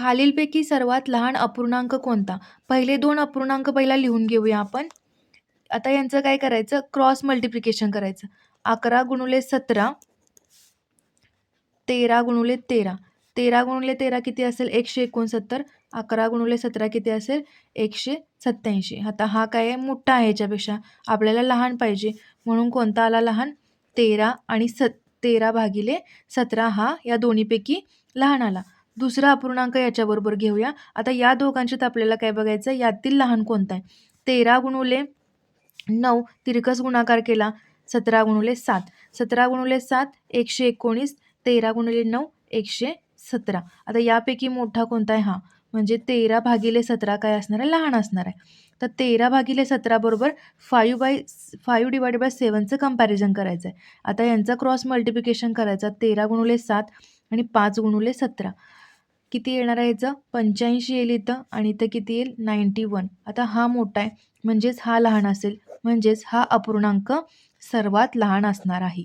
खालीलपैकी सर्वात लहान अपूर्णांक कोणता? पहिले 2 अपूर्णांक पहिला लिहून घेऊया आपण. आता यांचं काय करायचं? क्रॉस मल्टिप्लिकेशन करायचं. 11 गुणुले 17, 13 गुणुले 13. 13 गुणुले 13 किती असेल? 169. 11 गुणुले 17 किती असेल? 187. आता हा काय आहे? मोठा आहे ह्याच्यापेक्षा. आपल्याला लहान पाहिजे. म्हणून कोणता आला लहान? 13 आणि 13 भागिले 17 हा या दोन्हीपैकी लहान आला. दुसरा अपूर्णांक याच्याबरोबर घेऊया. आता या दोघांच्यात आपल्याला काय बघायचं? यातील लहान कोणता आहे? 13 गुणुले 9 तिरकस गुणाकार केला. 17 गुणुले 7. 17 गुणुले 7 119. 13 गुणिले 9 117. आता यापैकी मोठा कोणता आहे? हा म्हणजे 13 भागिले 17 काय असणार आहे? लहान असणार आहे. तर 13 भागिले 17 बरोबर 5 डिवायडेड बाय 7चं कंपॅरिझन करायचं आहे. आता यांचा क्रॉस मल्टिप्लिकेशन करायचा. 13 गुणुले 7 आणि 5 गुणुले 17 किती येणार आहे? याचं 85 येईल इथं आणि इथं किती येईल? 91. आता हा मोठा आहे म्हणजेच हा लहान असेल, म्हणजेच हा अपूर्णांक सर्वात लहान असणार आहे.